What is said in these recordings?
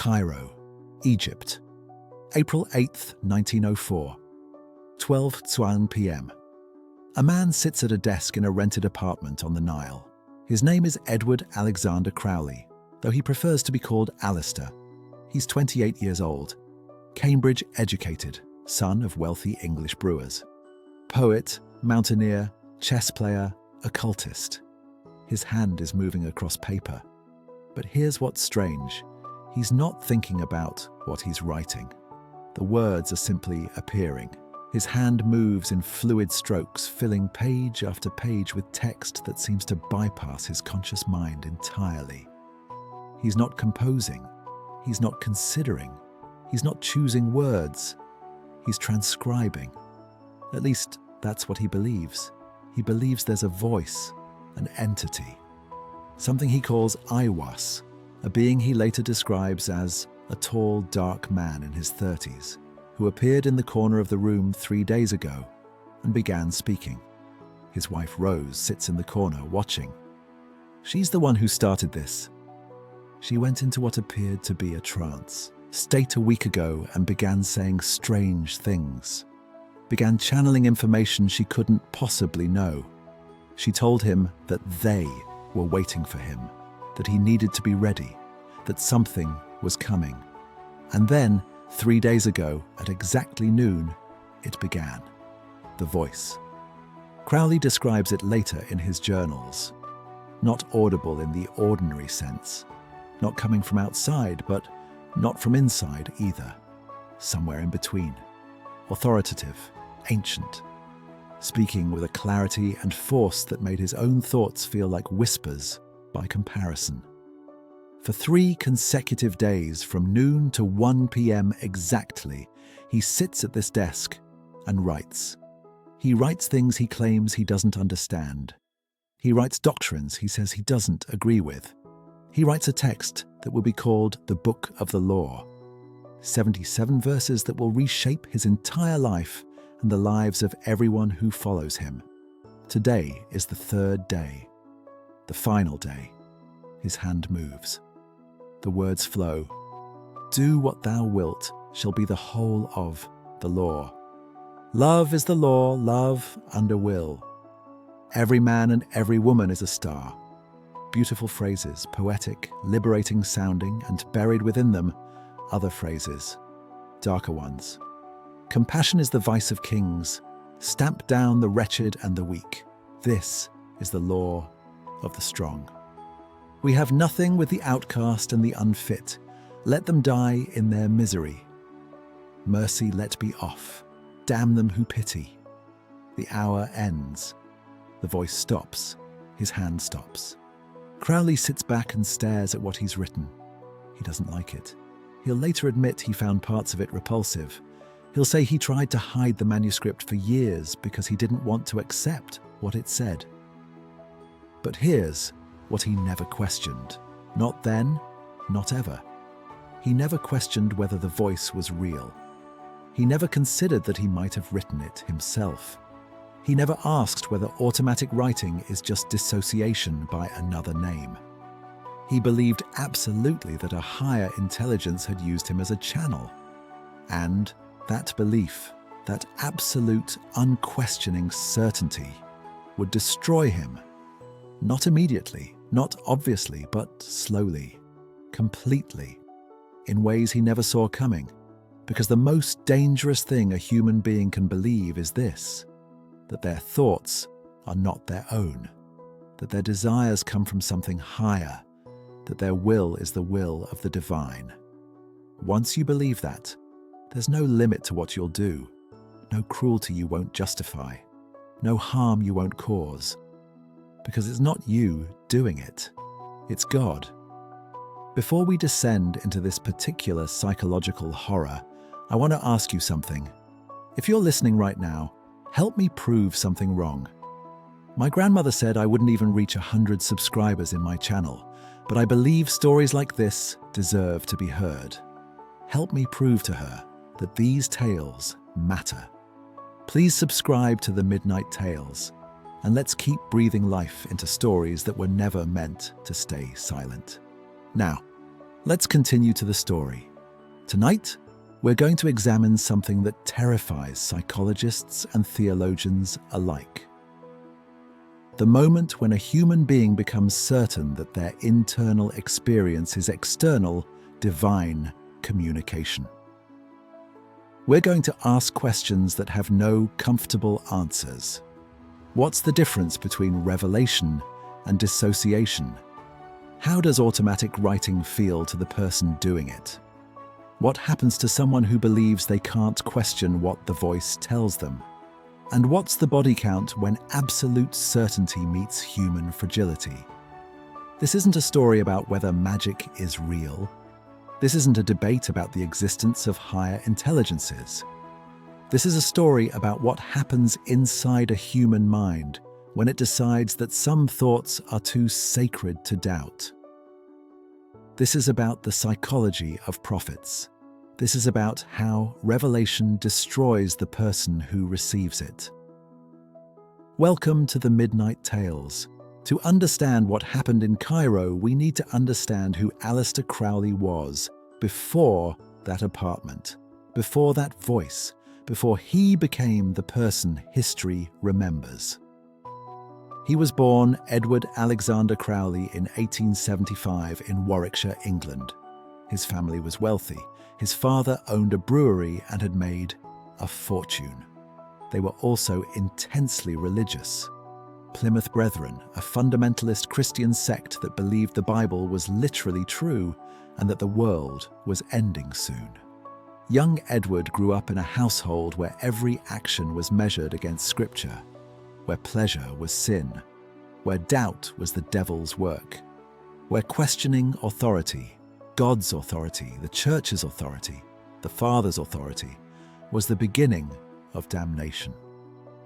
Cairo, Egypt, April 8, 1904, 12:20 p.m. A man sits at a desk in a rented apartment on the Nile. His name is Edward Alexander Crowley, though he prefers to be called Aleister. He's 28 years old, Cambridge educated, son of wealthy English brewers. Poet, mountaineer, chess player, occultist. His hand is moving across paper. But here's what's strange. He's not thinking about what he's writing. The words are simply appearing. His hand moves in fluid strokes, filling page after page with text that seems to bypass his conscious mind entirely. He's not composing. He's not considering. He's not choosing words. He's transcribing. At least, that's what he believes. He believes there's a voice, an entity. Something he calls Aiwas, a being he later describes as a tall, dark man in his 30s, who appeared in the corner of the room 3 days ago and began speaking. His wife Rose sits in the corner watching. She's the one who started this. She went into what appeared to be a trance state a week ago and began saying strange things. Began channeling information she couldn't possibly know. She told him that they were waiting for him, that he needed to be ready, that something was coming. And then, 3 days ago, at exactly noon, it began. The voice. Crowley describes it later in his journals. Not audible in the ordinary sense. Not coming from outside, but not from inside either. Somewhere in between. Authoritative, ancient. Speaking with a clarity and force that made his own thoughts feel like whispers by comparison. For 3 consecutive days, from noon to 1 p.m. exactly, he sits at this desk and writes. He writes things he claims he doesn't understand. He writes doctrines he says he doesn't agree with. He writes a text that will be called the Book of the Law. 77 verses that will reshape his entire life and the lives of everyone who follows him. Today is the 3rd day, the final day. His hand moves. The words flow. Do what thou wilt shall be the whole of the law. Love is the law, love under will. Every man and every woman is a star. Beautiful phrases, poetic, liberating sounding, and buried within them, other phrases, darker ones. Compassion is the vice of kings. Stamp down the wretched and the weak. This is the law of the strong. We have nothing with the outcast and the unfit. Let them die in their misery. Mercy let be off. Damn them who pity. The hour ends. The voice stops. His hand stops. Crowley sits back and stares at what he's written. He doesn't like it. He'll later admit he found parts of it repulsive. He'll say he tried to hide the manuscript for years because he didn't want to accept what it said. But here's what he never questioned. Not then, not ever. He never questioned whether the voice was real. He never considered that he might have written it himself. He never asked whether automatic writing is just dissociation by another name. He believed absolutely that a higher intelligence had used him as a channel. And that belief, that absolute, unquestioning certainty, would destroy him. Not immediately, not obviously, but slowly, completely, in ways he never saw coming. Because the most dangerous thing a human being can believe is this: that their thoughts are not their own, that their desires come from something higher, that their will is the will of the divine. Once you believe that, there's no limit to what you'll do, no cruelty you won't justify, no harm you won't cause, because it's not you doing it, it's God. Before we descend into this particular psychological horror, I want to ask you something. If you're listening right now, help me prove something wrong. My grandmother said I wouldn't even reach 100 subscribers in my channel, but I believe stories like this deserve to be heard. Help me prove to her that these tales matter. Please subscribe to the Midnight Tales, and let's keep breathing life into stories that were never meant to stay silent. Now, Let's continue to the story. Tonight, we're going to examine something that terrifies psychologists and theologians alike. The moment when a human being becomes certain that their internal experience is external, divine communication. We're going to ask questions that have no comfortable answers. What's the difference between revelation and dissociation? How does automatic writing feel to the person doing it? What happens to someone who believes they can't question what the voice tells them? And what's the body count when absolute certainty meets human fragility? This isn't a story about whether magic is real. This isn't a debate about the existence of higher intelligences. This is a story about what happens inside a human mind when it decides that some thoughts are too sacred to doubt. This is about the psychology of prophets. This is about how revelation destroys the person who receives it. Welcome to the Midnight Tales. To understand what happened in Cairo, we need to understand who Aleister Crowley was before that apartment, before that voice, before he became the person history remembers. He was born Edward Alexander Crowley in 1875 in Warwickshire, England. His family was wealthy. His father owned a brewery and had made a fortune. They were also intensely religious. Plymouth Brethren, a fundamentalist Christian sect that believed the Bible was literally true and that the world was ending soon. Young Edward grew up in a household where every action was measured against Scripture, where pleasure was sin, where doubt was the devil's work, where questioning authority, God's authority, the church's authority, the Father's authority, was the beginning of damnation.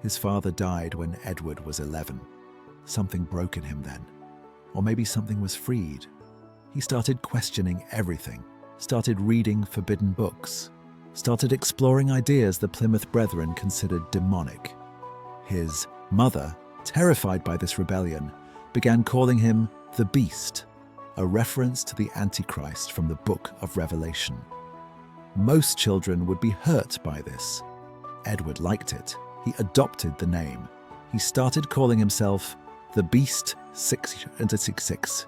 His father died when Edward was 11. Something broke in him then. Or maybe something was freed. He started questioning everything, started reading forbidden books, started exploring ideas the Plymouth Brethren considered demonic. His mother, terrified by this rebellion, began calling him the Beast, a reference to the Antichrist from the Book of Revelation. Most children would be hurt by this. Edward liked it. He adopted the name. He started calling himself the Beast 666.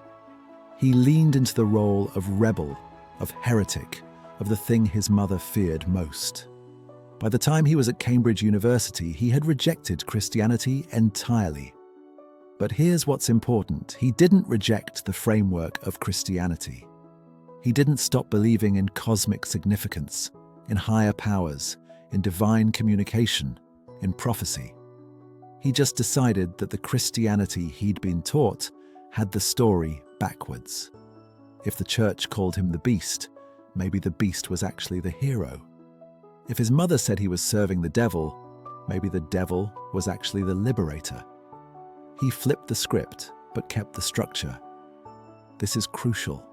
He leaned into the role of rebel, of heretic, of the thing his mother feared most. By the time he was at Cambridge University, he had rejected Christianity entirely. But here's what's important. He didn't reject the framework of Christianity. He didn't stop believing in cosmic significance, in higher powers, in divine communication, in prophecy. He just decided that the Christianity he'd been taught had the story backwards. If the church called him the Beast, maybe the Beast was actually the hero. If his mother said he was serving the devil, maybe the devil was actually the liberator. He flipped the script, but kept the structure. This is crucial.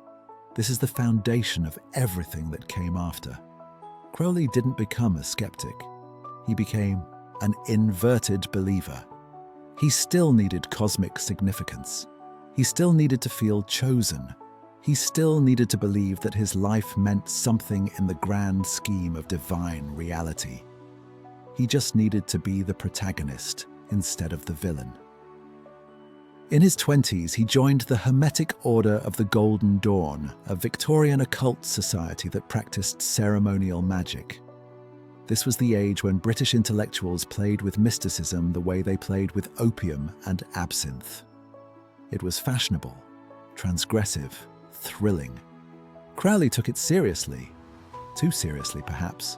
This is the foundation of everything that came after. Crowley didn't become a skeptic. He became an inverted believer. He still needed cosmic significance. He still needed to feel chosen. He still needed to believe that his life meant something in the grand scheme of divine reality. He just needed to be the protagonist instead of the villain. In his 20s, he joined the Hermetic Order of the Golden Dawn, a Victorian occult society that practiced ceremonial magic. This was the age when British intellectuals played with mysticism the way they played with opium and absinthe. It was fashionable, transgressive, thrilling. Crowley took it seriously, too seriously perhaps.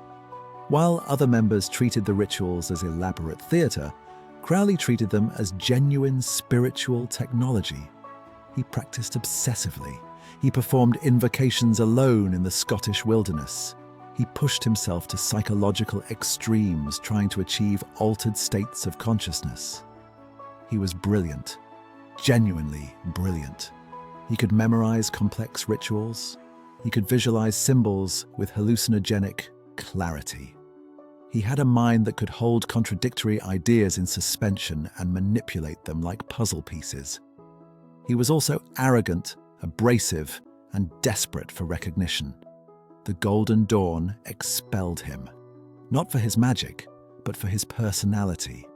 While other members treated the rituals as elaborate theatre, Crowley treated them as genuine spiritual technology. He practiced obsessively. He performed invocations alone in the Scottish wilderness. He pushed himself to psychological extremes, trying to achieve altered states of consciousness. He was brilliant, genuinely brilliant. He could memorize complex rituals. He could visualize symbols with hallucinogenic clarity. He had a mind that could hold contradictory ideas in suspension and manipulate them like puzzle pieces. He was also arrogant, abrasive, and desperate for recognition. The Golden Dawn expelled him, not for his magic, but for his personality.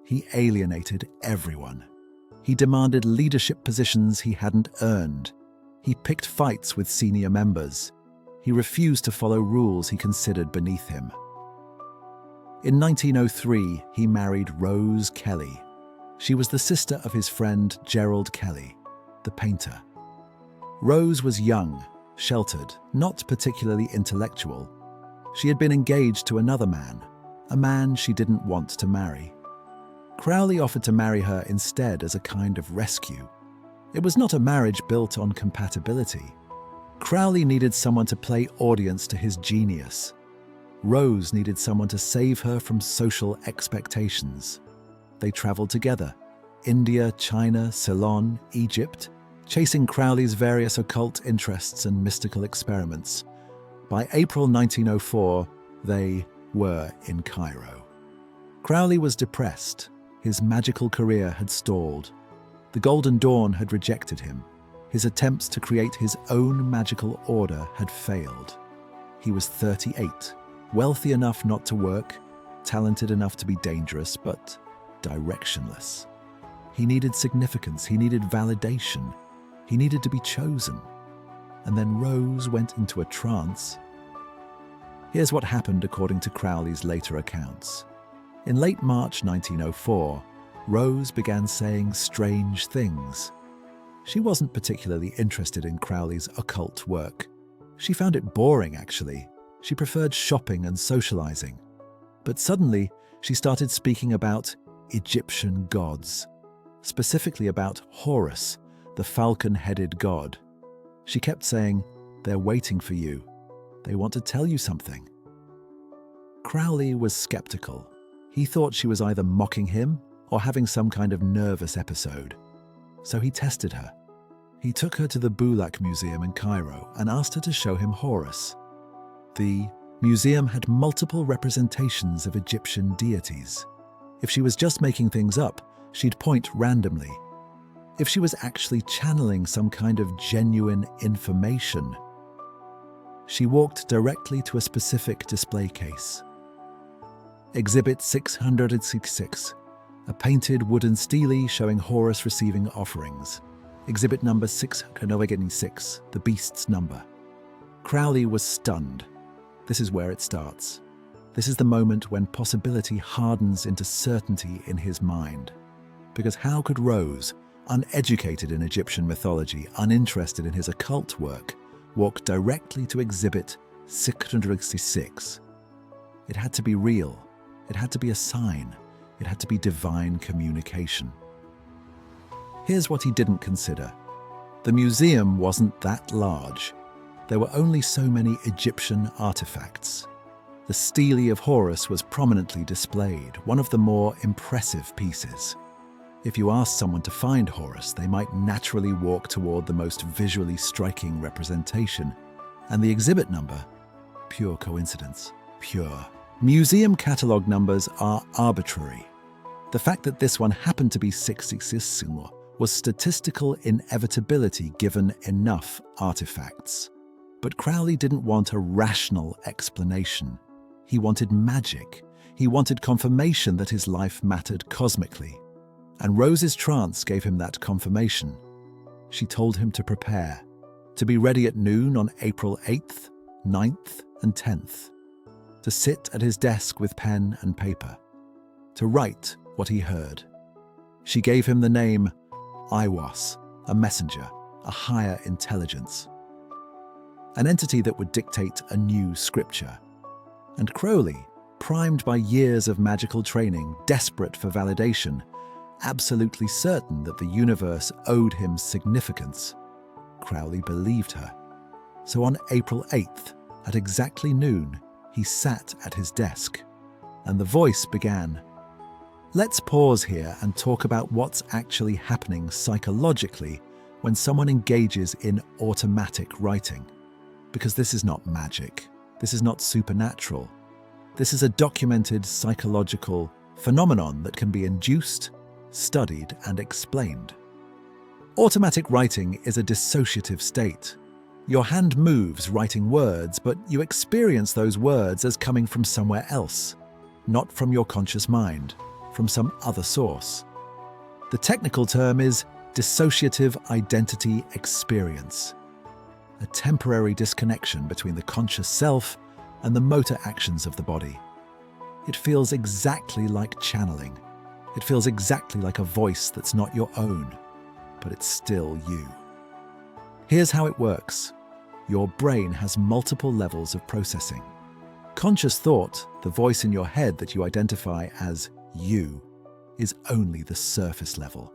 He alienated everyone. He demanded leadership positions he hadn't earned. He picked fights with senior members. He refused to follow rules he considered beneath him. In 1903, he married Rose Kelly. She was the sister of his friend Gerald Kelly, the painter. Rose was young, sheltered, not particularly intellectual. She had been engaged to another man, a man she didn't want to marry. Crowley offered to marry her instead as a kind of rescue. It was not a marriage built on compatibility. Crowley needed someone to play audience to his genius. Rose needed someone to save her from social expectations. They traveled together, India, China, Ceylon, Egypt, chasing Crowley's various occult interests and mystical experiments. By April 1904, they were in Cairo. Crowley was depressed. His magical career had stalled. The Golden Dawn had rejected him. His attempts to create his own magical order had failed. He was 38, wealthy enough not to work, talented enough to be dangerous, but directionless. He needed significance, he needed validation, he needed to be chosen. And then Rose went into a trance. Here's what happened according to Crowley's later accounts. In late March 1904, Rose began saying strange things. She wasn't particularly interested in Crowley's occult work. She found it boring, actually. She preferred shopping and socializing. But suddenly, she started speaking about Egyptian gods, specifically about Horus, the falcon-headed god. She kept saying, "They're waiting for you. They want to tell you something." Crowley was skeptical. He thought she was either mocking him or having some kind of nervous episode. So he tested her. He took her to the Bulak Museum in Cairo and asked her to show him Horus. The museum had multiple representations of Egyptian deities. If she was just making things up, she'd point randomly. If she was actually channeling some kind of genuine information, she walked directly to a specific display case. Exhibit 666, a painted wooden stele showing Horus receiving offerings. Exhibit number 696, the beast's number. Crowley was stunned. This is where it starts. This is the moment when possibility hardens into certainty in his mind. Because how could Rose, uneducated in Egyptian mythology, uninterested in his occult work, walk directly to exhibit 666? It had to be real. It had to be a sign. It had to be divine communication. Here's what he didn't consider. The museum wasn't that large. There were only so many Egyptian artifacts. The stele of Horus was prominently displayed, one of the more impressive pieces. If you asked someone to find Horus, they might naturally walk toward the most visually striking representation. And the exhibit number? Pure coincidence. Pure. Museum catalogue numbers are arbitrary. The fact that this one happened to be 666 was statistical inevitability given enough artifacts. But Crowley didn't want a rational explanation. He wanted magic. He wanted confirmation that his life mattered cosmically. And Rose's trance gave him that confirmation. She told him to prepare, to be ready at noon on April 8th, 9th, and 10th, to sit at his desk with pen and paper, to write what he heard. She gave him the name Iwas, a messenger, a higher intelligence, an entity that would dictate a new scripture. And Crowley, primed by years of magical training, desperate for validation, absolutely certain that the universe owed him significance, Crowley believed her. So on April 8th, at exactly noon, he sat at his desk, and the voice began. Let's pause here and talk about what's actually happening psychologically when someone engages in automatic writing. Because this is not magic. This is not supernatural. This is a documented psychological phenomenon that can be induced, studied, and explained. Automatic writing is a dissociative state. Your hand moves writing words, but you experience those words as coming from somewhere else, not from your conscious mind, from some other source. The technical term is dissociative identity experience, a temporary disconnection between the conscious self and the motor actions of the body. It feels exactly like channeling. It feels exactly like a voice that's not your own, but it's still you. Here's how it works. Your brain has multiple levels of processing. Conscious thought, the voice in your head that you identify as you, is only the surface level.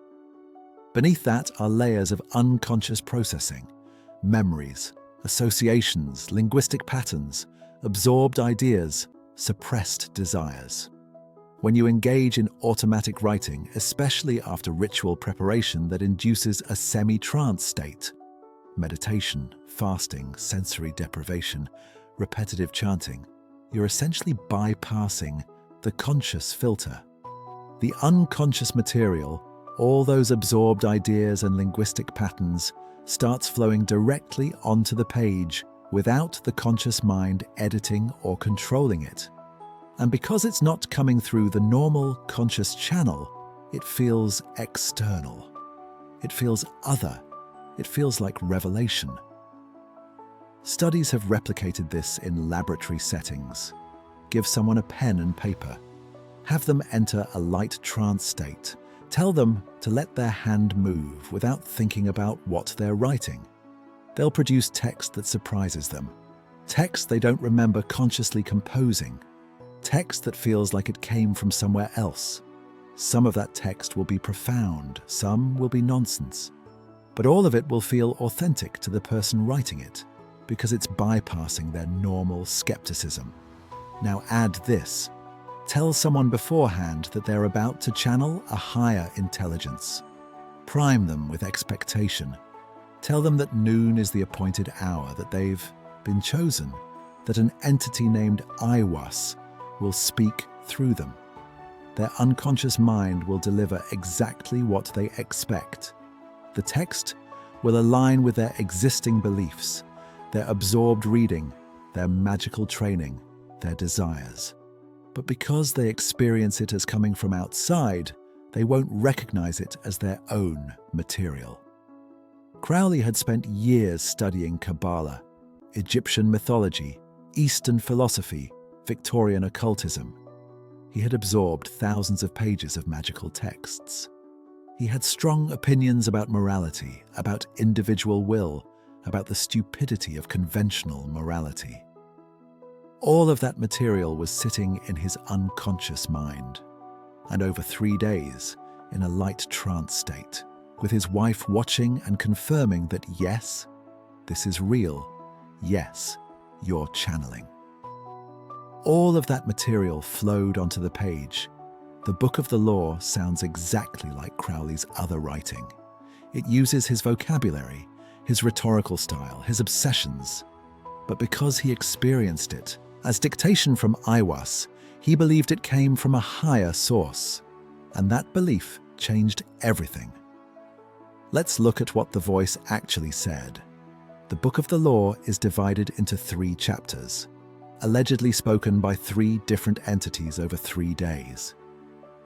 Beneath that are layers of unconscious processing, memories, associations, linguistic patterns, absorbed ideas, suppressed desires. When you engage in automatic writing, especially after ritual preparation that induces a semi-trance state, meditation, fasting, sensory deprivation, repetitive chanting, you're essentially bypassing the conscious filter. The unconscious material, all those absorbed ideas and linguistic patterns, starts flowing directly onto the page without the conscious mind editing or controlling it. And because it's not coming through the normal conscious channel, it feels external. It feels other. It feels like revelation. Studies have replicated this in laboratory settings. Give someone a pen and paper. Have them enter a light trance state. Tell them to let their hand move without thinking about what they're writing. They'll produce text that surprises them. Text they don't remember consciously composing. Text that feels like it came from somewhere else. Some of that text will be profound, some will be nonsense. But all of it will feel authentic to the person writing it, because it's bypassing their normal skepticism. Now add this. Tell someone beforehand that they're about to channel a higher intelligence. Prime them with expectation. Tell them that noon is the appointed hour, that they've been chosen, that an entity named Aiwas will speak through them. Their unconscious mind will deliver exactly what they expect. The text will align with their existing beliefs, their absorbed reading, their magical training, their desires. But because they experience it as coming from outside, they won't recognize it as their own material. Crowley had spent years studying Kabbalah, Egyptian mythology, Eastern philosophy, Victorian occultism. He had absorbed thousands of pages of magical texts. He had strong opinions about morality, about individual will, about the stupidity of conventional morality. All of that material was sitting in his unconscious mind. And over 3 days, in a light trance state, with his wife watching and confirming that yes, this is real, yes, you're channeling. All of that material flowed onto the page. The Book of the Law sounds exactly like Crowley's other writing. It uses his vocabulary, his rhetorical style, his obsessions. But because he experienced it as dictation from Aiwas, he believed it came from a higher source. And that belief changed everything. Let's look at what the voice actually said. The Book of the Law is divided into 3 chapters, allegedly spoken by 3 different entities over 3 days.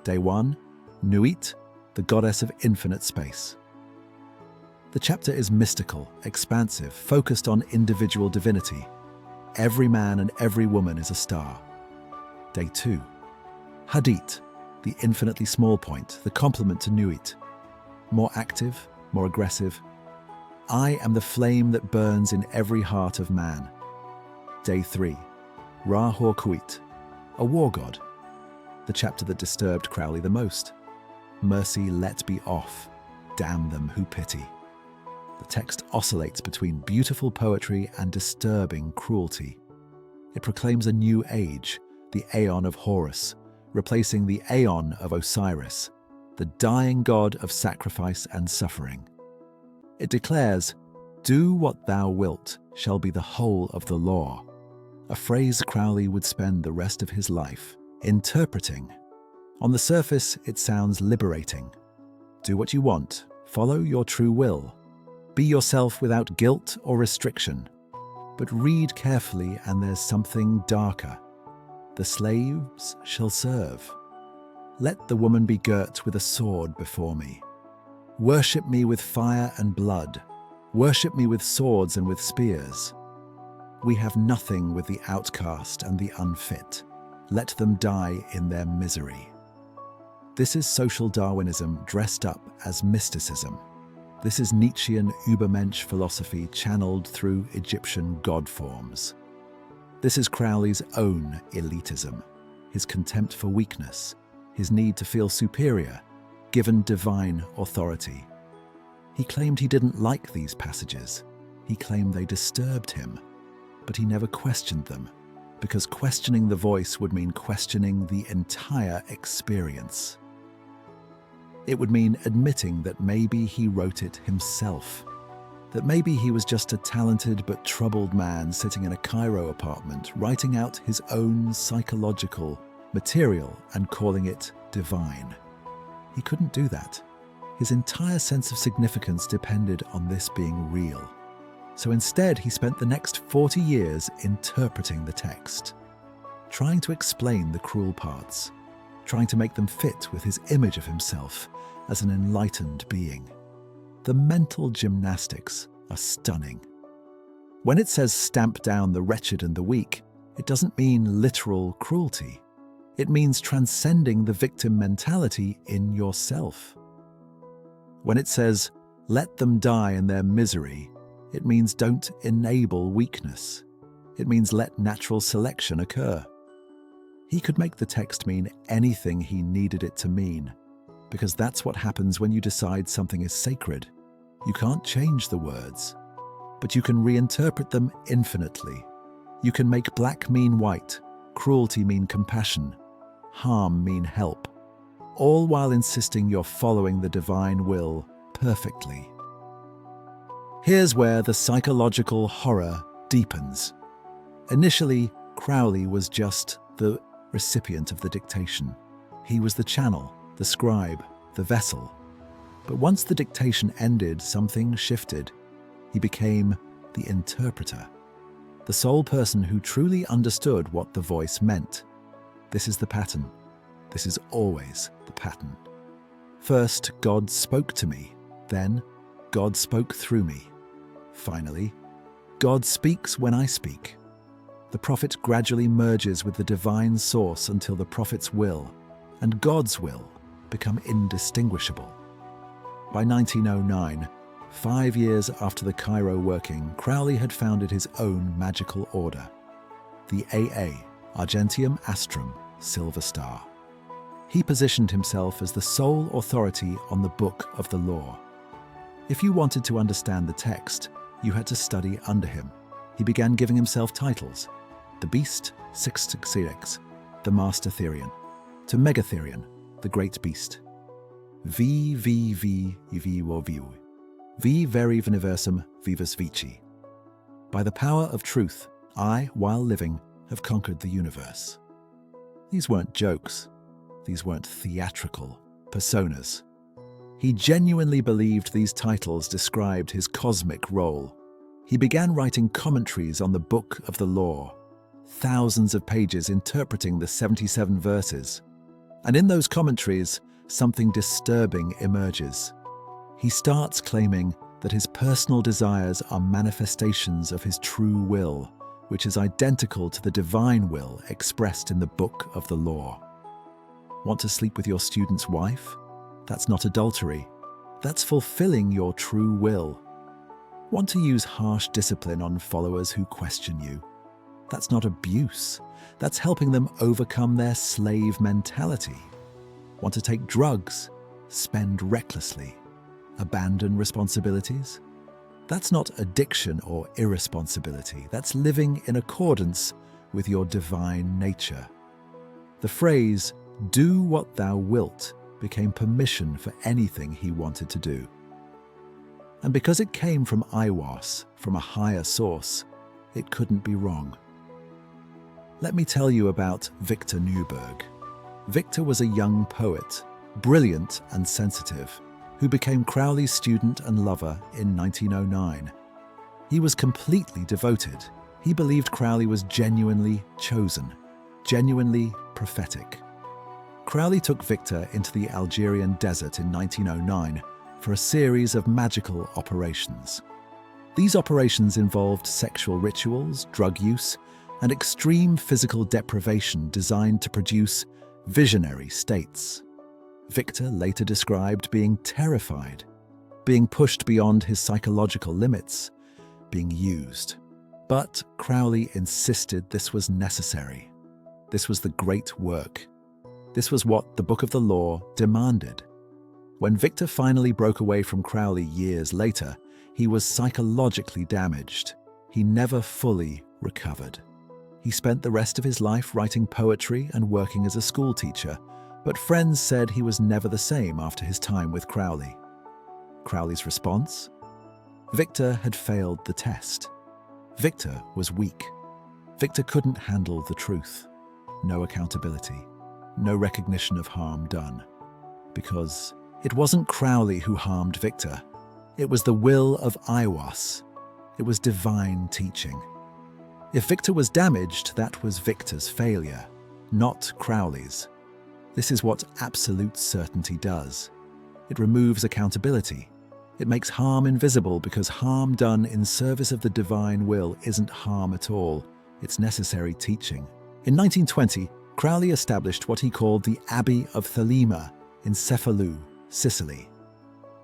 Day 1, Nuit, the goddess of infinite space. The chapter is mystical, expansive, focused on individual divinity. Every man and every woman is a star. Day 2, Hadit, the infinitely small point, the complement to Nuit. More active, more aggressive. I am the flame that burns in every heart of man. Day 3, Ra-Hor-Kuit, a war god. The chapter that disturbed Crowley the most. Mercy let be off, damn them who pity. The text oscillates between beautiful poetry and disturbing cruelty. It proclaims a new age, the Aeon of Horus, replacing the Aeon of Osiris, the dying god of sacrifice and suffering. It declares, "Do what thou wilt shall be the whole of the law," a phrase Crowley would spend the rest of his life interpreting. On the surface, it sounds liberating. Do what you want, follow your true will. Be yourself without guilt or restriction. But read carefully, and there's something darker. The slaves shall serve. Let the woman be girt with a sword before me. Worship me with fire and blood. Worship me with swords and with spears. We have nothing with the outcast and the unfit. Let them die in their misery. This is social Darwinism dressed up as mysticism. This is Nietzschean Übermensch philosophy channeled through Egyptian god forms. This is Crowley's own elitism, his contempt for weakness, his need to feel superior, given divine authority. He claimed he didn't like these passages. He claimed they disturbed him, but he never questioned them, because questioning the voice would mean questioning the entire experience. It would mean admitting that maybe he wrote it himself, that maybe he was just a talented but troubled man sitting in a Cairo apartment writing out his own psychological material and calling it divine. He couldn't do that. His entire sense of significance depended on this being real. So instead, he spent the next 40 years interpreting the text, trying to explain the cruel parts, trying to make them fit with his image of himself as an enlightened being. The mental gymnastics are stunning. When it says stamp down the wretched and the weak, it doesn't mean literal cruelty. It means transcending the victim mentality in yourself. When it says, let them die in their misery, it means don't enable weakness. It means let natural selection occur. He could make the text mean anything he needed it to mean, because that's what happens when you decide something is sacred. You can't change the words, but you can reinterpret them infinitely. You can make black mean white, cruelty mean compassion, harm mean help, all while insisting you're following the divine will perfectly. Here's where the psychological horror deepens. Initially, Crowley was just the recipient of the dictation. He was the channel, the scribe, the vessel. But once the dictation ended, something shifted. He became the interpreter, the sole person who truly understood what the voice meant. This is the pattern. This is always the pattern. First, God spoke to me. Then, God spoke through me. Finally, God speaks when I speak. The prophet gradually merges with the divine source until the prophet's will and God's will become indistinguishable. By 1909, 5 years after the Cairo working, Crowley had founded his own magical order, the AA, Argentium Astrum, Silver Star. He positioned himself as the sole authority on the book of the law. If you wanted to understand the text, you had to study under him. He began giving himself titles: the Beast, Sixtixirix, the Master Therian, to Megatherian, the Great Beast. Vi vivo viu. Vi veri universum vivus vici. By the power of truth, I, while living, have conquered the universe. These weren't jokes. These weren't theatrical personas. He genuinely believed these titles described his cosmic role. He began writing commentaries on the Book of the Law, thousands of pages interpreting the 77 verses. And in those commentaries, something disturbing emerges. He starts claiming that his personal desires are manifestations of his true will, which is identical to the divine will expressed in the Book of the Law. Want to sleep with your student's wife? That's not adultery. That's fulfilling your true will. Want to use harsh discipline on followers who question you? That's not abuse. That's helping them overcome their slave mentality. Want to take drugs? Spend recklessly? Abandon responsibilities? That's not addiction or irresponsibility. That's living in accordance with your divine nature. The phrase, "do what thou wilt," became permission for anything he wanted to do. And because it came from Iwas, from a higher source, it couldn't be wrong. Let me tell you about Victor Newberg. Victor was a young poet, brilliant and sensitive. who became Crowley's student and lover in 1909. He was completely devoted. He believed Crowley was genuinely chosen, genuinely prophetic. Crowley took Victor into the Algerian desert in 1909 for a series of magical operations. These operations involved sexual rituals, drug use, and extreme physical deprivation designed to produce visionary states. Victor later described being terrified, being pushed beyond his psychological limits, being used. But Crowley insisted this was necessary. This was the great work. This was what the Book of the Law demanded. When Victor finally broke away from Crowley years later, he was psychologically damaged. He never fully recovered. He spent the rest of his life writing poetry and working as a schoolteacher, but friends said he was never the same after his time with Crowley. Crowley's response? Victor had failed the test. Victor was weak. Victor couldn't handle the truth. No accountability. No recognition of harm done. Because it wasn't Crowley who harmed Victor. It was the will of Aiwass. It was divine teaching. If Victor was damaged, that was Victor's failure, not Crowley's. This is what absolute certainty does. It removes accountability. It makes harm invisible because harm done in service of the divine will isn't harm at all. It's necessary teaching. In 1920, Crowley established what he called the Abbey of Thelema in Cefalù, Sicily.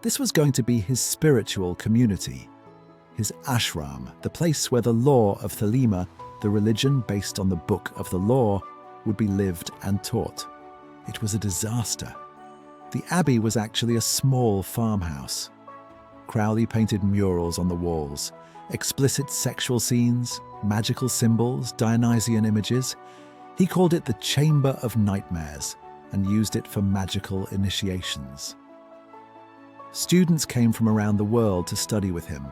This was going to be his spiritual community, his ashram, the place where the law of Thelema, the religion based on the Book of the Law, would be lived and taught. It was a disaster. The abbey was actually a small farmhouse. Crowley painted murals on the walls, explicit sexual scenes, magical symbols, Dionysian images. He called it the Chamber of Nightmares and used it for magical initiations. Students came from around the world to study with him.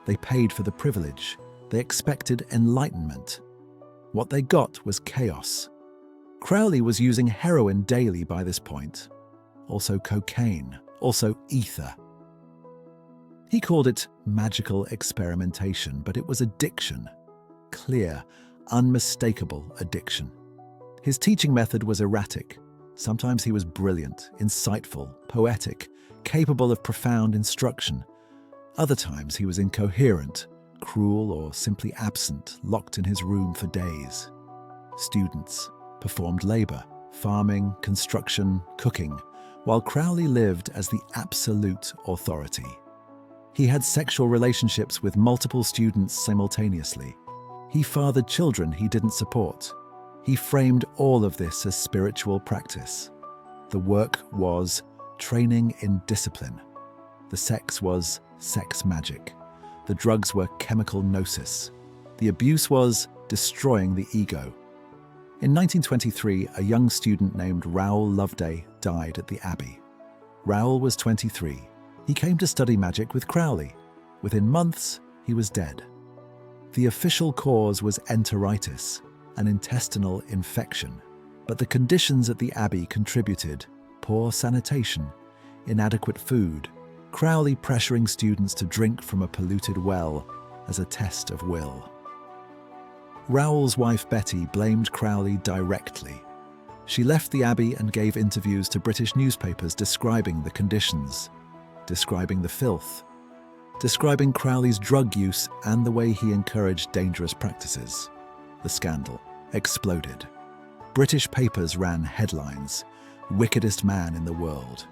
They paid for the privilege. They expected enlightenment. What they got was chaos. Crowley was using heroin daily by this point, also cocaine, also ether. He called it magical experimentation, but it was addiction. Clear, unmistakable addiction. His teaching method was erratic. Sometimes he was brilliant, insightful, poetic, capable of profound instruction. Other times he was incoherent, cruel, or simply absent, locked in his room for days. Students performed labor, farming, construction, cooking, while Crowley lived as the absolute authority. He had sexual relationships with multiple students simultaneously. He fathered children he didn't support. He framed all of this as spiritual practice. The work was training in discipline. The sex was sex magic. The drugs were chemical gnosis. The abuse was destroying the ego. In 1923, a young student named Raoul Loveday died at the Abbey. Raoul was 23. He came to study magic with Crowley. Within months, he was dead. The official cause was enteritis, an intestinal infection, but the conditions at the Abbey contributed: poor sanitation, inadequate food, Crowley pressuring students to drink from a polluted well as a test of will. Raoul's wife Betty blamed Crowley directly. She left the Abbey and gave interviews to British newspapers describing the conditions, describing the filth, describing Crowley's drug use and the way he encouraged dangerous practices. The scandal exploded. British papers ran headlines: "Wickedest man in the world,"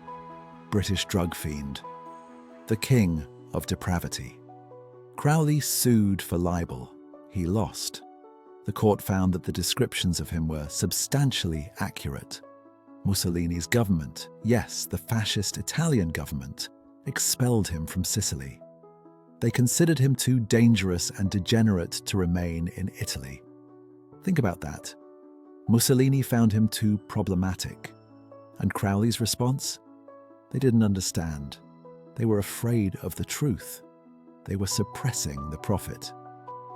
"British drug fiend," "The king of depravity." Crowley sued for libel. He lost. The court found that the descriptions of him were substantially accurate. Mussolini's government, yes, the fascist Italian government, expelled him from Sicily. They considered him too dangerous and degenerate to remain in Italy. Think about that. Mussolini found him too problematic. And Crowley's response? They didn't understand. They were afraid of the truth. They were suppressing the prophet.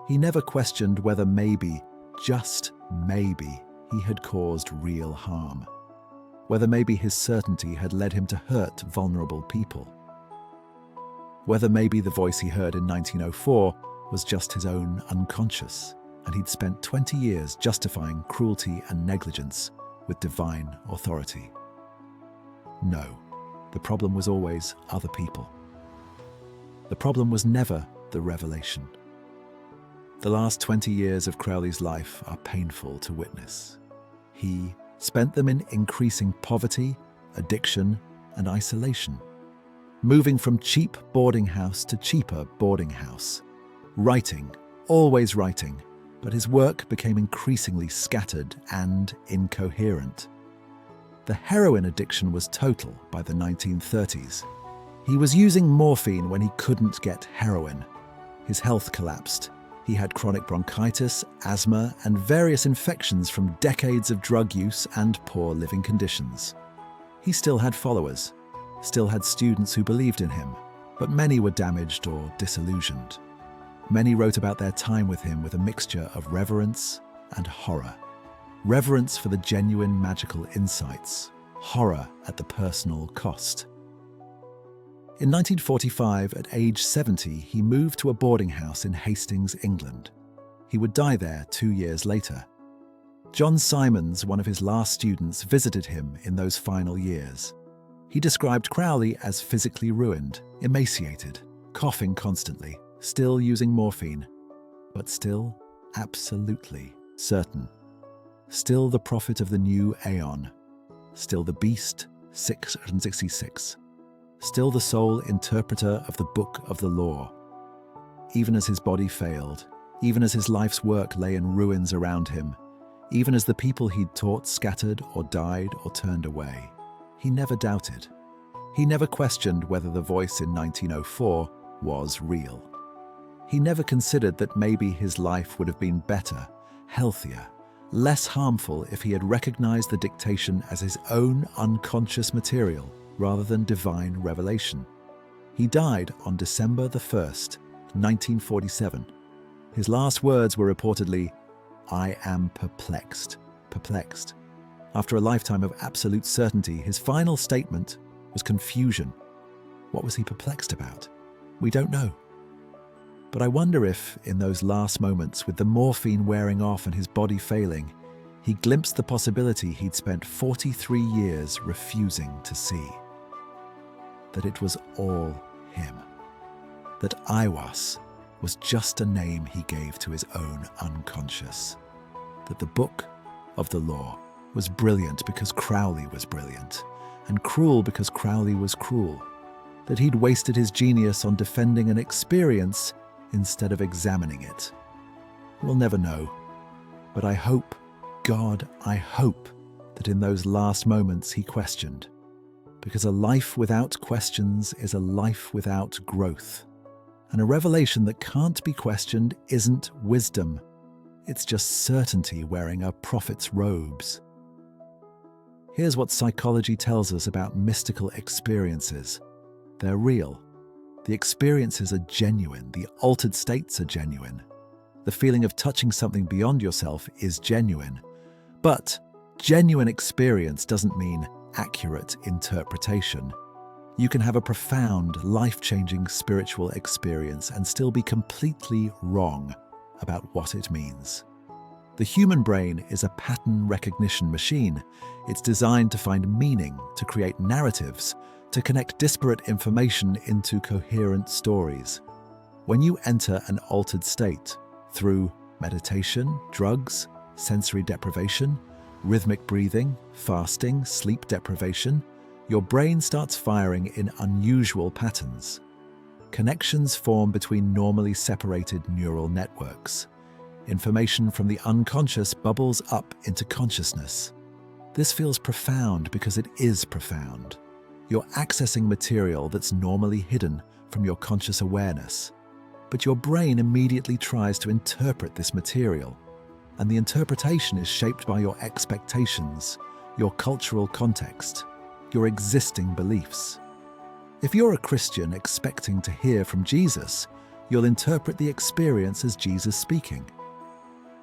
He never questioned whether maybe, just maybe, he had caused real harm. Whether maybe his certainty had led him to hurt vulnerable people. Whether maybe the voice he heard in 1904 was just his own unconscious, and he'd spent 20 years justifying cruelty and negligence with divine authority. No, the problem was always other people. The problem was never the revelation. The last 20 years of Crowley's life are painful to witness. He spent them in increasing poverty, addiction, and isolation, moving from cheap boarding house to cheaper boarding house, writing, always writing, but his work became increasingly scattered and incoherent. The heroin addiction was total by the 1930s. He was using morphine when he couldn't get heroin. His health collapsed. He had chronic bronchitis, asthma, and various infections from decades of drug use and poor living conditions. He still had followers, still had students who believed in him, but many were damaged or disillusioned. Many wrote about their time with him with a mixture of reverence and horror. Reverence for the genuine magical insights, horror at the personal cost. In 1945, at age 70, he moved to a boarding house in Hastings, England. He would die there 2 years later. John Simons, one of his last students, visited him in those final years. He described Crowley as physically ruined, emaciated, coughing constantly, still using morphine, but still absolutely certain. Still the prophet of the new aeon. Still the beast, 666. Still the sole interpreter of the book of the law. Even as his body failed, even as his life's work lay in ruins around him, even as the people he'd taught scattered or died or turned away, he never doubted. He never questioned whether the voice in 1904 was real. He never considered that maybe his life would have been better, healthier, less harmful if he had recognized the dictation as his own unconscious material rather than divine revelation. He died on December the 1st, 1947. His last words were reportedly, "I am perplexed, perplexed." After a lifetime of absolute certainty, his final statement was confusion. What was he perplexed about? We don't know. But I wonder if, in those last moments, with the morphine wearing off and his body failing, he glimpsed the possibility he'd spent 43 years refusing to see. That it was all him. That Aiwas was just a name he gave to his own unconscious. That the book of the law was brilliant because Crowley was brilliant, and cruel because Crowley was cruel. That he'd wasted his genius on defending an experience instead of examining it. We'll never know. But I hope, God, I hope, that in those last moments he questioned. Because a life without questions is a life without growth. And a revelation that can't be questioned isn't wisdom. It's just certainty wearing a prophet's robes. Here's what psychology tells us about mystical experiences. They're real. The experiences are genuine. The altered states are genuine. The feeling of touching something beyond yourself is genuine. But genuine experience doesn't mean accurate interpretation. You can have a profound, life-changing spiritual experience and still be completely wrong about what it means. The human brain is a pattern recognition machine. It's designed to find meaning, to create narratives, to connect disparate information into coherent stories. When you enter an altered state through meditation, drugs, sensory deprivation, rhythmic breathing, fasting, sleep deprivation, your brain starts firing in unusual patterns. Connections form between normally separated neural networks. Information from the unconscious bubbles up into consciousness. This feels profound because it is profound. You're accessing material that's normally hidden from your conscious awareness, but your brain immediately tries to interpret this material, and the interpretation is shaped by your expectations, your cultural context, your existing beliefs. If you're a Christian expecting to hear from Jesus, you'll interpret the experience as Jesus speaking.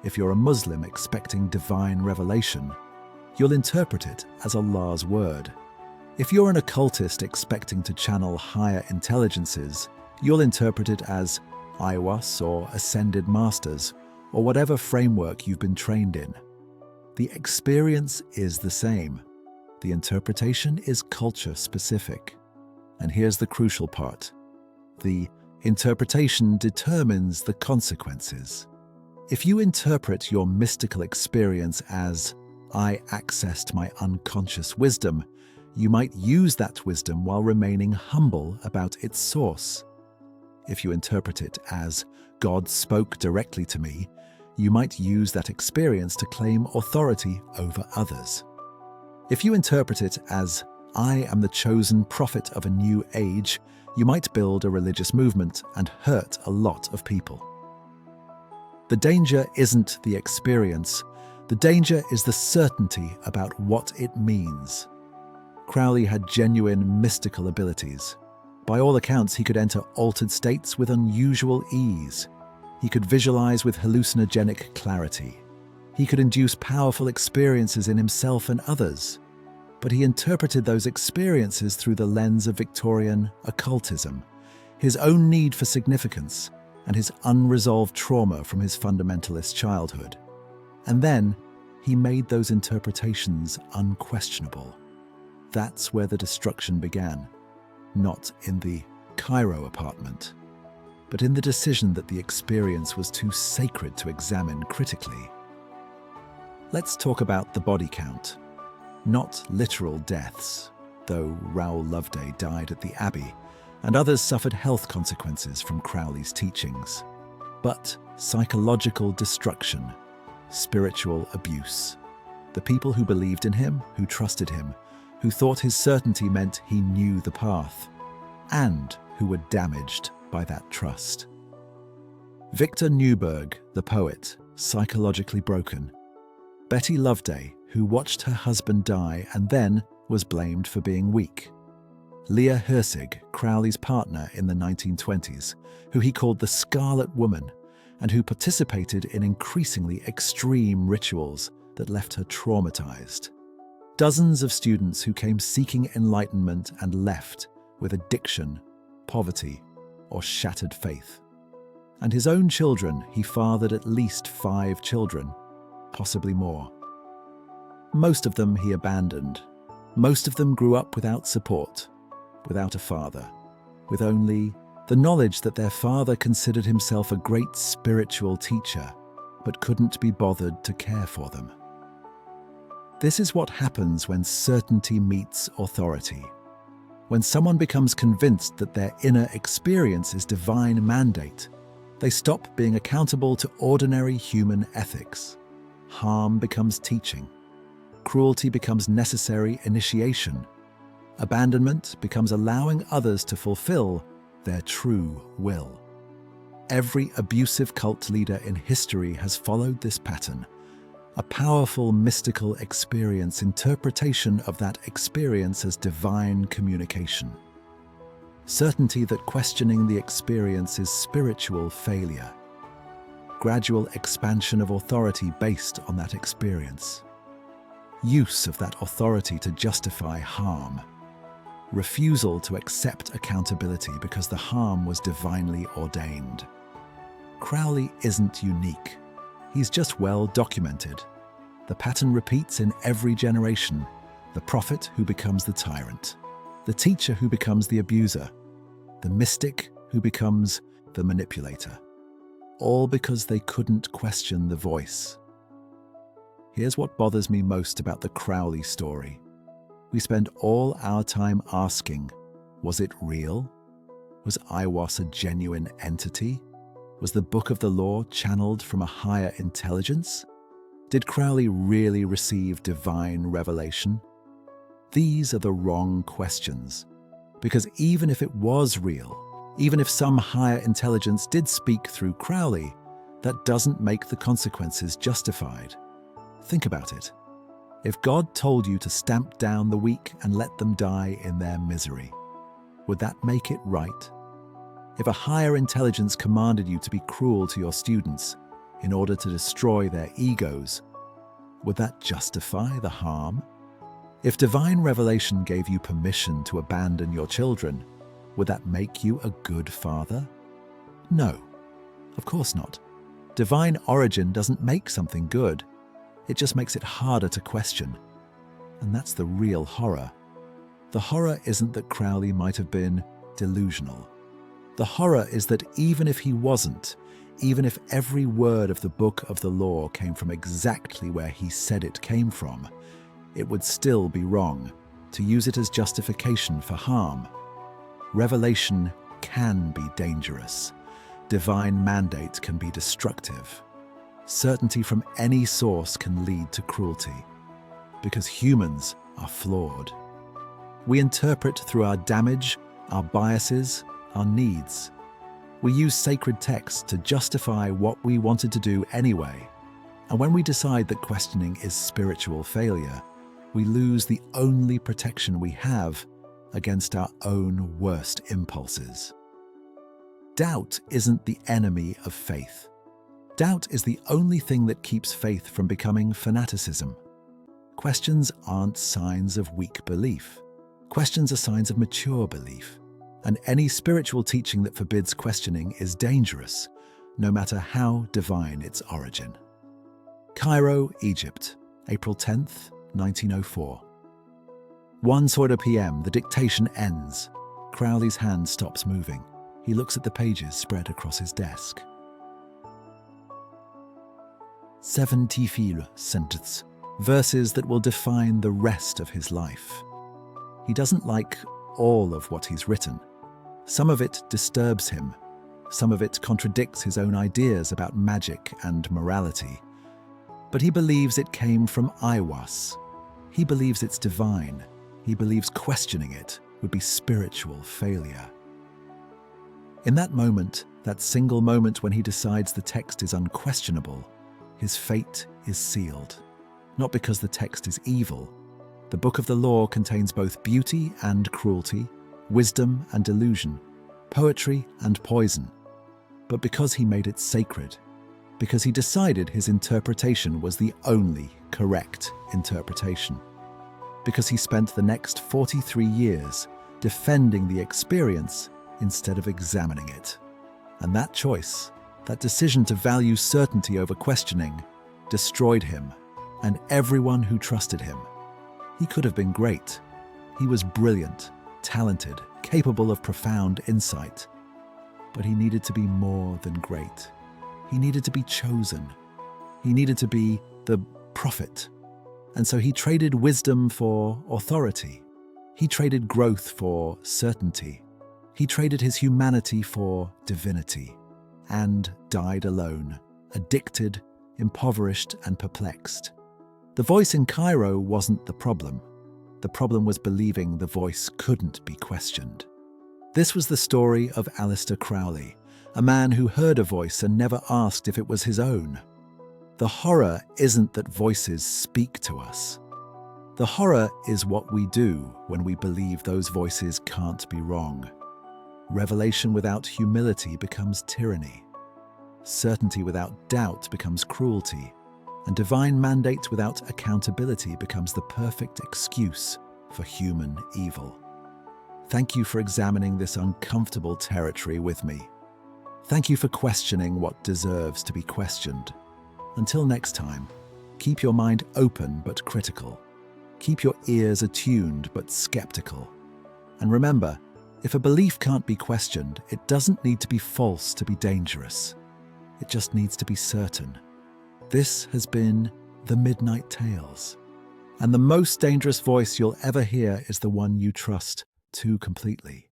If you're a Muslim expecting divine revelation, you'll interpret it as Allah's word. If you're an occultist expecting to channel higher intelligences, you'll interpret it as Aiwas or ascended masters, or whatever framework you've been trained in. The experience is the same. The interpretation is culture-specific. And here's the crucial part. The interpretation determines the consequences. If you interpret your mystical experience as, "I accessed my unconscious wisdom," you might use that wisdom while remaining humble about its source. If you interpret it as, "God spoke directly to me," you might use that experience to claim authority over others. If you interpret it as, "I am the chosen prophet of a new age," you might build a religious movement and hurt a lot of people. The danger isn't the experience. The danger is the certainty about what it means. Crowley had genuine mystical abilities. By all accounts, he could enter altered states with unusual ease. He could visualize with hallucinogenic clarity. He could induce powerful experiences in himself and others. But he interpreted those experiences through the lens of Victorian occultism, his own need for significance, and his unresolved trauma from his fundamentalist childhood. And then, he made those interpretations unquestionable. That's where the destruction began, not in the Cairo apartment, but in the decision that the experience was too sacred to examine critically. Let's talk about the body count. Not literal deaths, though Raoul Loveday died at the Abbey, and others suffered health consequences from Crowley's teachings, but psychological destruction, spiritual abuse. The people who believed in him, who trusted him, who thought his certainty meant he knew the path, and who were damaged by that trust. Victor Newberg, the poet, psychologically broken. Betty Loveday, who watched her husband die and then was blamed for being weak. Leah Herzig, Crowley's partner in the 1920s, who he called the Scarlet Woman, and who participated in increasingly extreme rituals that left her traumatized. Dozens of students who came seeking enlightenment and left with addiction, poverty, or shattered faith. And his own children, he fathered at least 5 children, possibly more. Most of them he abandoned. Most of them grew up without support, without a father, with only the knowledge that their father considered himself a great spiritual teacher, but couldn't be bothered to care for them. This is what happens when certainty meets authority. When someone becomes convinced that their inner experience is divine mandate, they stop being accountable to ordinary human ethics. Harm becomes teaching. Cruelty becomes necessary initiation. Abandonment becomes allowing others to fulfill their true will. Every abusive cult leader in history has followed this pattern. A powerful mystical experience interpretation of that experience as divine communication. Certainty that questioning the experience is spiritual failure. Gradual expansion of authority based on that experience. Use of that authority to justify harm. Refusal to accept accountability because the harm was divinely ordained. Crowley isn't unique. He's just well documented. The pattern repeats in every generation. The prophet who becomes the tyrant. The teacher who becomes the abuser. The mystic who becomes the manipulator. All because they couldn't question the voice. Here's what bothers me most about the Crowley story. We spend all our time asking, was it real? Was Aiwas a genuine entity? Was the Book of the Law channeled from a higher intelligence? Did Crowley really receive divine revelation? These are the wrong questions, because even if it was real, even if some higher intelligence did speak through Crowley, that doesn't make the consequences justified. Think about it. If God told you to stamp down the weak and let them die in their misery, would that make it right? If a higher intelligence commanded you to be cruel to your students in order to destroy their egos, would that justify the harm? If divine revelation gave you permission to abandon your children, would that make you a good father? No, of course not. Divine origin doesn't make something good. It just makes it harder to question. And that's the real horror. The horror isn't that Crowley might have been delusional. The horror is that even if he wasn't, even if every word of the Book of the Law came from exactly where he said it came from, it would still be wrong to use it as justification for harm. Revelation can be dangerous. Divine mandate can be destructive. Certainty from any source can lead to cruelty, because humans are flawed. We interpret through our damage, our biases, our needs. We use sacred texts to justify what we wanted to do anyway. And when we decide that questioning is spiritual failure, we lose the only protection we have against our own worst impulses. Doubt isn't the enemy of faith. Doubt is the only thing that keeps faith from becoming fanaticism. Questions aren't signs of weak belief. Questions are signs of mature belief. And any spiritual teaching that forbids questioning is dangerous, no matter how divine its origin. Cairo, Egypt, April 10th, 1904. 1:00 p.m., the dictation ends. Crowley's hand stops moving. He looks at the pages spread across his desk. 70 sentences, verses that will define the rest of his life. He doesn't like all of what he's written. Some of it disturbs him. Some of it contradicts his own ideas about magic and morality. But he believes it came from Aiwas. He believes it's divine. He believes questioning it would be spiritual failure. In that moment, that single moment when he decides the text is unquestionable, his fate is sealed. Not because the text is evil. The Book of the Law contains both beauty and cruelty, wisdom and delusion, poetry and poison. But because he made it sacred, because he decided his interpretation was the only correct interpretation, because he spent the next 43 years defending the experience instead of examining it. And that choice, that decision to value certainty over questioning, destroyed him and everyone who trusted him. He could have been great. He was brilliant, talented, capable of profound insight. But he needed to be more than great. He needed to be chosen. He needed to be the prophet. And so he traded wisdom for authority. He traded growth for certainty. He traded his humanity for divinity, and died alone, addicted, impoverished, and perplexed. The voice in Cairo wasn't the problem. The problem was believing the voice couldn't be questioned. This was the story of Aleister Crowley, a man who heard a voice and never asked if it was his own. The horror isn't that voices speak to us. The horror is what we do when we believe those voices can't be wrong. Revelation without humility becomes tyranny. Certainty without doubt becomes cruelty. And divine mandate without accountability becomes the perfect excuse for human evil. Thank you for examining this uncomfortable territory with me. Thank you for questioning what deserves to be questioned. Until next time, keep your mind open but critical. Keep your ears attuned but skeptical. And remember, if a belief can't be questioned, it doesn't need to be false to be dangerous. It just needs to be certain. This has been The Midnight Tales. And the most dangerous voice you'll ever hear is the one you trust too completely.